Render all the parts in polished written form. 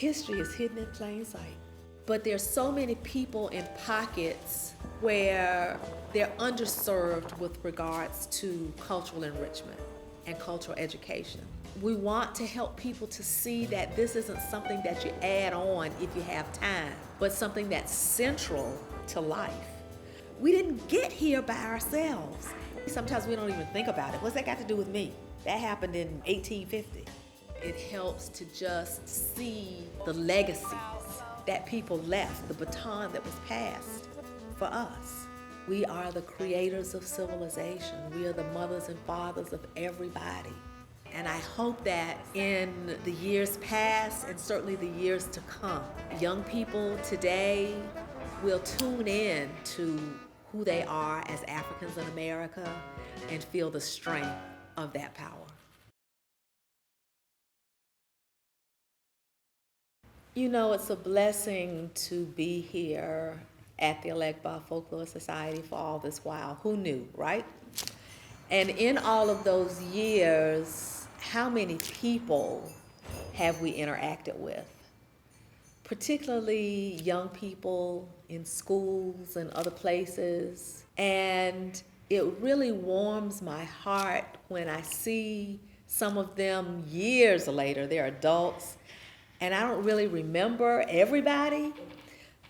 history is hidden in plain sight. But there's so many people in pockets where they're underserved with regards to cultural enrichment and cultural education. We want to help people to see that this isn't something that you add on if you have time, but something that's central to life. We didn't get here by ourselves. Sometimes we don't even think about it. What's that got to do with me? That happened in 1850. It helps to just see the legacies that people left, the baton that was passed for us. We are the creators of civilization. We are the mothers and fathers of everybody. And I hope that in the years past and certainly the years to come, young people today will tune in to who they are as Africans in America and feel the strength of that power. You know, it's a blessing to be here at the Elegba Folklore Society for all this while. Who knew, right? And in all of those years, how many people have we interacted with? Particularly young people in schools and other places. And it really warms my heart when I see some of them years later, they're adults, and I don't really remember everybody,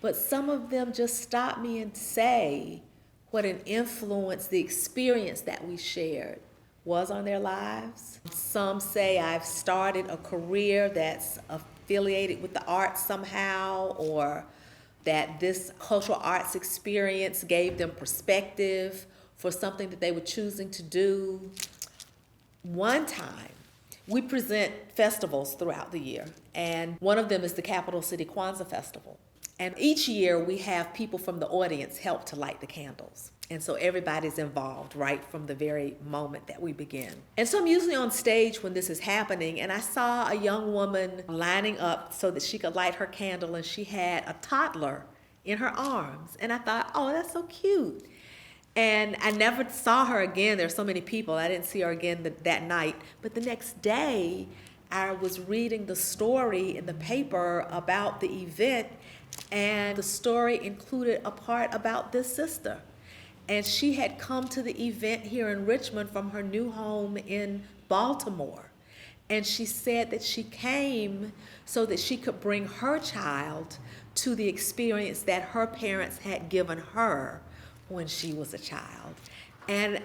but some of them just stop me and say what an influence the experience that we shared was on their lives. Some say I've started a career that's affiliated with the arts somehow, or that this cultural arts experience gave them perspective for something that they were choosing to do. One time, we present festivals throughout the year, and one of them is the Capital City Kwanzaa Festival. And each year we have people from the audience help to light the candles. And so everybody's involved right from the very moment that we begin. And so I'm usually on stage when this is happening, and I saw a young woman lining up so that she could light her candle, and she had a toddler in her arms. And I thought, oh, that's so cute. And I never saw her again. There's so many people. I didn't see her again that night. But the next day, I was reading the story in the paper about the event, and the story included a part about this sister. And she had come to the event here in Richmond from her new home in Baltimore. And she said that she came so that she could bring her child to the experience that her parents had given her when she was a child. And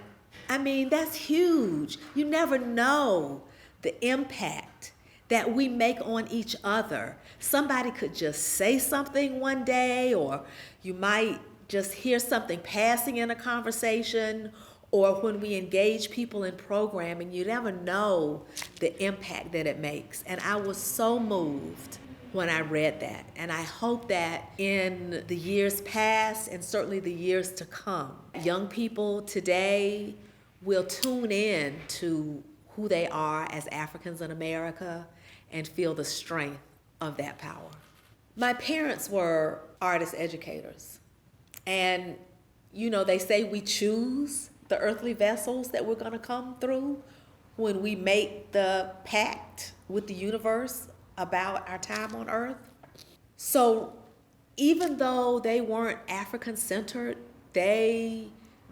I mean, that's huge. You never know the impact that we make on each other. Somebody could just say something one day, or you might just hear something passing in a conversation, or when we engage people in programming, you never know the impact that it makes. And I was so moved when I read that. And I hope that in the years past and certainly the years to come, young people today will tune in to who they are as Africans in America and feel the strength of that power. My parents were artist educators. And, you know, they say we choose the earthly vessels that we're going to come through when we make the pact with the universe about our time on earth. So even though they weren't African-centered, they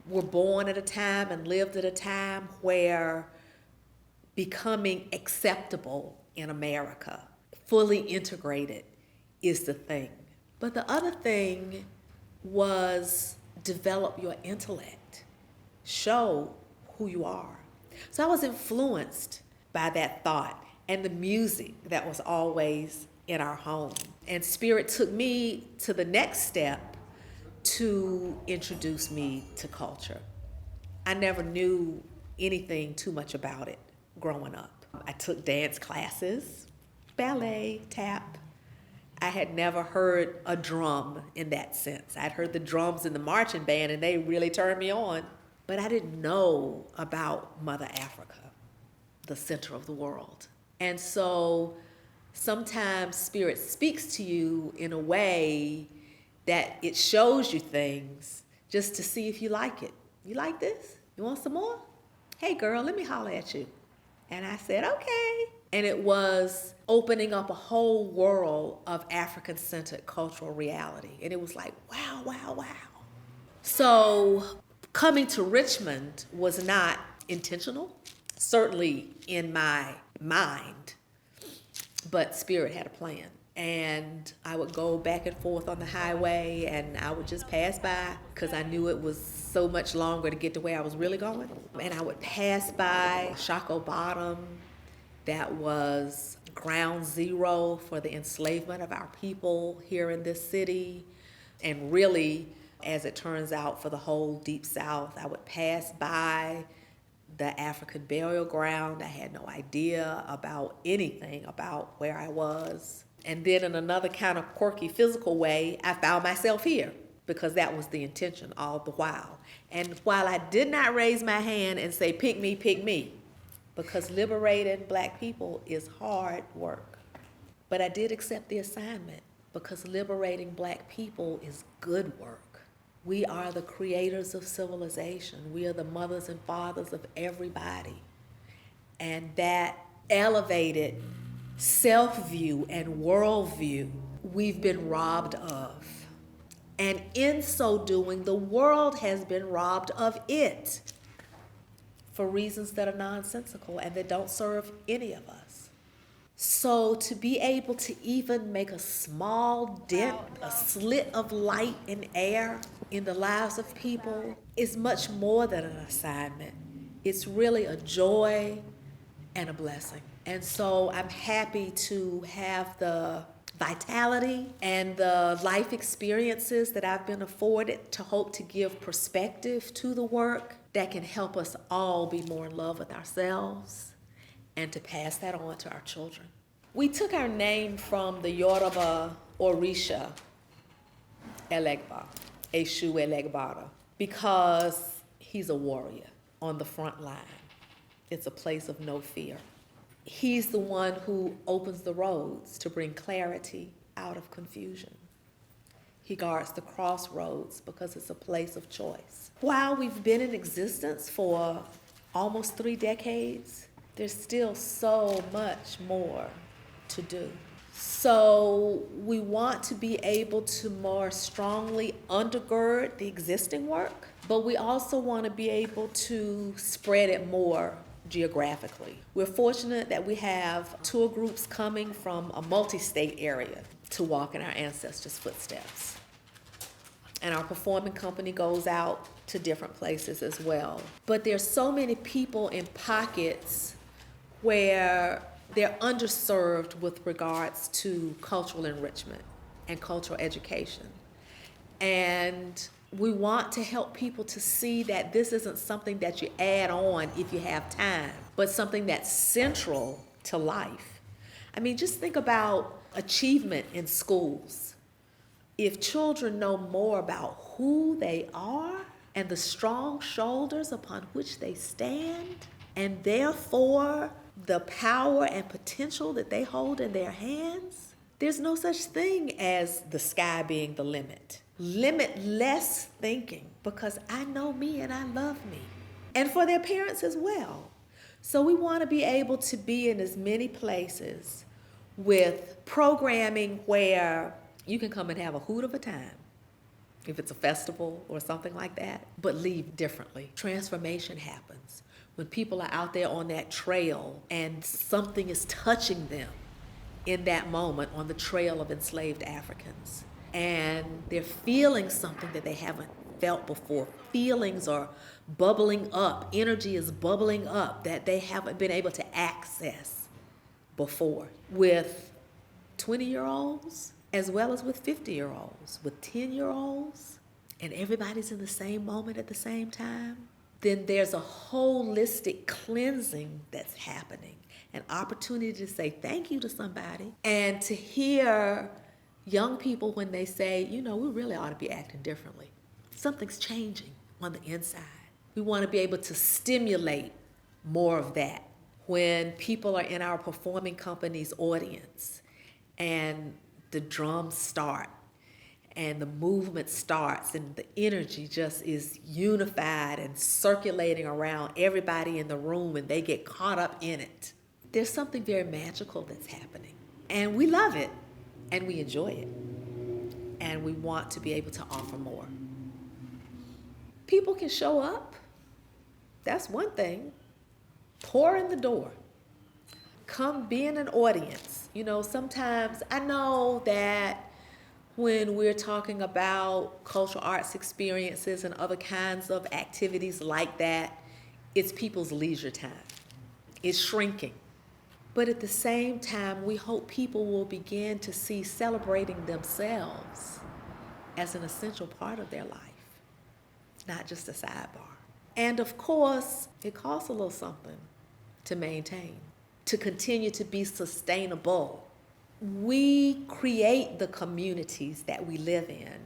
were born at a time and lived at a time where becoming acceptable in America, fully integrated, is the thing. But the other thing was develop your intellect, show who you are. So I was influenced by that thought and the music that was always in our home. And Spirit took me to the next step to introduce me to culture. I never knew anything too much about it growing up. I took dance classes, ballet, tap. I had never heard a drum in that sense. I'd heard the drums in the marching band, and they really turned me on. But I didn't know about Mother Africa, the center of the world. And so sometimes Spirit speaks to you in a way that it shows you things just to see if you like it. You like this? You want some more? Hey girl, let me holler at you. And I said, okay. And it was opening up a whole world of African-centered cultural reality. And it was like, wow, wow, wow. So coming to Richmond was not intentional, certainly in my mind, but Spirit had a plan. And I would go back and forth on the highway, and I would just pass by because I knew it was so much longer to get to where I was really going. And I would pass by Shako Bottom, that was ground zero for the enslavement of our people here in this city. And really, as it turns out, for the whole Deep South. I would pass by the African burial ground. I had no idea about anything about where I was. And then in another kind of quirky physical way, I found myself here because that was the intention all the while. And while I did not raise my hand and say, pick me, because liberating Black people is hard work. But I did accept the assignment because liberating Black people is good work. We are the creators of civilization. We are the mothers and fathers of everybody. And that elevated self-view and worldview we've been robbed of. And in so doing, the world has been robbed of it for reasons that are nonsensical and that don't serve any of us. So to be able to even make a small dent, a slit of light and air in the lives of people is much more than an assignment. It's really a joy and a blessing. And so I'm happy to have the vitality and the life experiences that I've been afforded to hope to give perspective to the work that can help us all be more in love with ourselves and to pass that on to our children. We took our name from the Yoruba Orisha Elegba, Eshu Elegbara, because he's a warrior on the front line. It's a place of no fear. He's the one who opens the roads to bring clarity out of confusion. He guards the crossroads because it's a place of choice. While we've been in existence for almost 3 decades, there's still so much more to do. So we want to be able to more strongly undergird the existing work, but we also want to be able to spread it more geographically. We're fortunate that we have tour groups coming from a multi-state area to walk in our ancestors' footsteps. And our performing company goes out to different places as well. But there's so many people in pockets where they're underserved with regards to cultural enrichment and cultural education. And we want to help people to see that this isn't something that you add on if you have time, but something that's central to life. I mean, just think about achievement in schools. If children know more about who they are and the strong shoulders upon which they stand, and therefore the power and potential that they hold in their hands, there's no such thing as the sky being the limit. Limitless thinking, because I know me and I love me. And for their parents as well. So we want to be able to be in as many places with programming where you can come and have a hoot of a time, if it's a festival or something like that, but leave differently. Transformation happens when people are out there on that trail and something is touching them in that moment on the trail of enslaved Africans. And they're feeling something that they haven't felt before. Feelings are bubbling up. Energy is bubbling up that they haven't been able to access before. With 20-year-olds, as well as with 50-year-olds, with 10-year-olds, and everybody's in the same moment at the same time, then there's a holistic cleansing that's happening. An opportunity to say thank you to somebody and to hear young people when they say, you know, we really ought to be acting differently. Something's changing on the inside. We want to be able to stimulate more of that when people are in our performing company's audience and the drums start and the movement starts and the energy just is unified and circulating around everybody in the room and they get caught up in it. there's something very magical that's happening. And we love it, and we enjoy it, and we want to be able to offer more. People can show up. That's one thing. Pour in the door. Come be in an audience. You know, sometimes I know that when we're talking about cultural arts experiences and other kinds of activities like that, it's people's leisure time. It's shrinking. But at the same time, we hope people will begin to see celebrating themselves as an essential part of their life, not just a sidebar. And of course, it costs a little something to maintain, to continue to be sustainable. We create the communities that we live in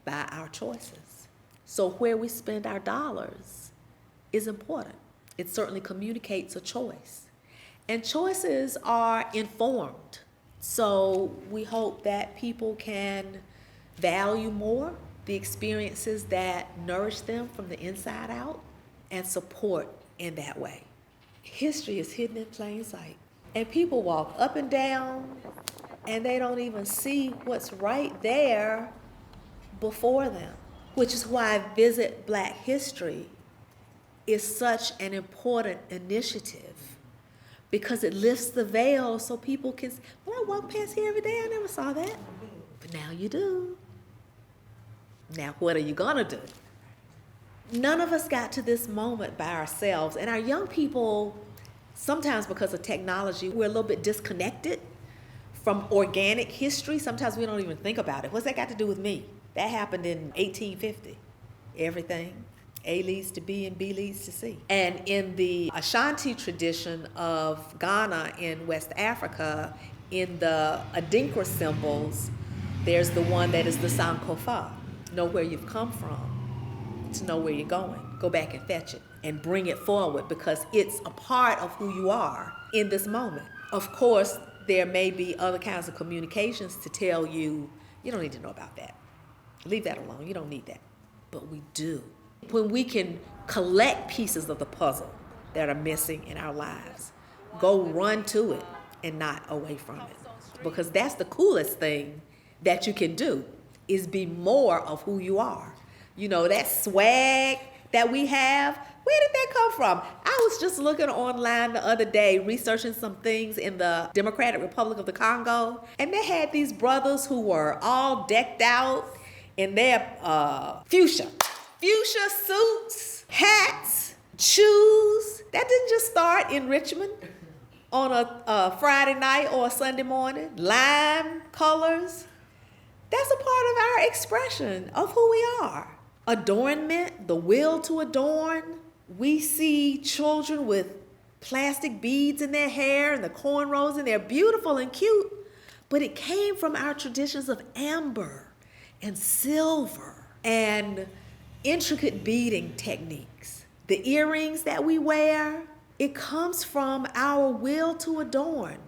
by our choices. So where we spend our dollars is important. It certainly communicates a choice. And choices are informed. So we hope that people can value more the experiences that nourish them from the inside out and support in that way. History is hidden in plain sight. And people walk up and down and they don't even see what's right there before them, which is why Visit Black History is such an important initiative, because it lifts the veil so people can, well, I walk past here every day, I never saw that. But now you do. Now what are you gonna do? None of us got to this moment by ourselves, and our young people, sometimes because of technology, we're a little bit disconnected from organic history. Sometimes we don't even think about it. What's that got to do with me? That happened in 1850. Everything. A leads to B and B leads to C. And in the Ashanti tradition of Ghana in West Africa, in the Adinkra symbols, there's the one that is the Sankofa. Know where you've come from to know where you're going. Go back and fetch it and bring it forward, because it's a part of who you are in this moment. Of course, there may be other kinds of communications to tell you, you don't need to know about that. Leave that alone, you don't need that. But we do. When we can collect pieces of the puzzle that are missing in our lives, go run to it and not away from it. Because that's the coolest thing that you can do, is be more of who you are. You know, that swag that we have, where did that come from? I was just looking online the other day, researching some things in the Democratic Republic of the Congo, and they had these brothers who were all decked out in their fuchsia suits, hats, shoes. That didn't just start in Richmond on a Friday night or a Sunday morning. Lime colors. That's a part of our expression of who we are. Adornment, the will to adorn. We see children with plastic beads in their hair and the cornrows, and they're beautiful and cute, but it came from our traditions of amber and silver and intricate beading techniques. The earrings that we wear, it comes from our will to adorn.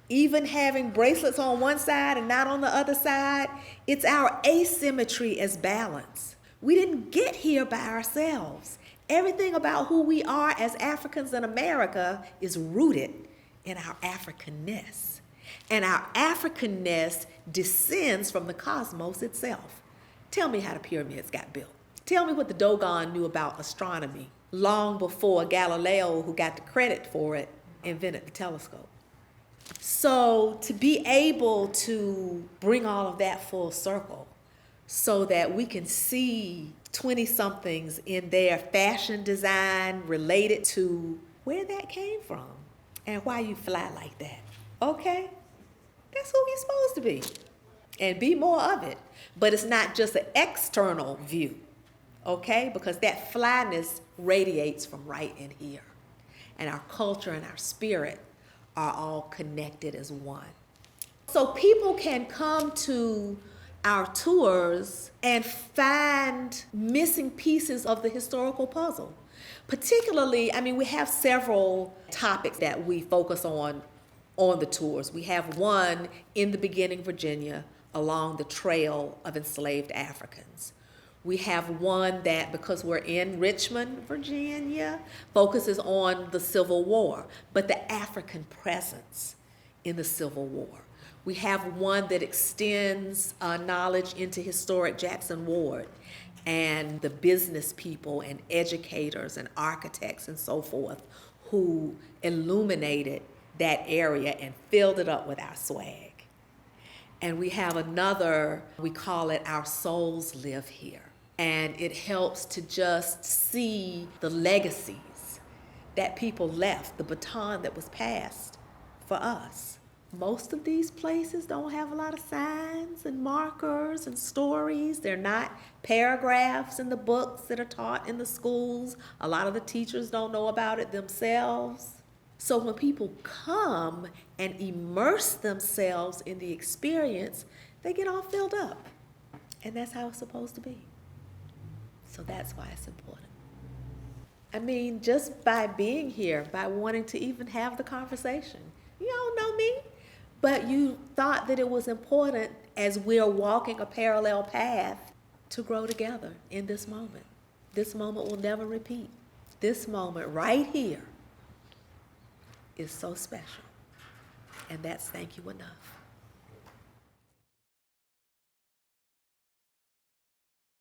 Even having bracelets on one side and not on the other side, it's our asymmetry as balance. We didn't get here by ourselves. Everything about who we are as Africans in America is rooted in our Africanness. And our Africanness descends from the cosmos itself. Tell me how the pyramids got built. Tell me what the Dogon knew about astronomy long before Galileo, who got the credit for it, invented the telescope. So to be able to bring all of that full circle so that we can see 20-somethings in their fashion design related to where that came from and why you fly like that. Okay? That's who we're supposed to be. And be more of it. But it's not just an external view. Okay? Because that flyness radiates from right in here. And our culture and our spirit are all connected as one. So people can come to our tours and find missing pieces of the historical puzzle. Particularly, we have several topics that we focus on the tours. We have one in the beginning Virginia along the trail of enslaved Africans, We have one that, because we're in Richmond, Virginia, focuses on the Civil War, but the African presence in the Civil War. We have one that extends knowledge into historic Jackson Ward and the business people and educators and architects and so forth who illuminated that area and filled it up with our swag. And we have another, we call it Our Souls Live Here. And it helps to just see the legacies that people left, the baton that was passed for us. Most of these places don't have a lot of signs and markers and stories. They're not paragraphs in the books that are taught in the schools. A lot of the teachers don't know about it themselves. So when people come and immerse themselves in the experience, they get all filled up. And that's how it's supposed to be. So that's why it's important. I mean, just by being here, by wanting to even have the conversation. You don't know me, but you thought that it was important as we're walking a parallel path to grow together in this moment. This moment will never repeat. This moment right here is so special. And that's thank you enough.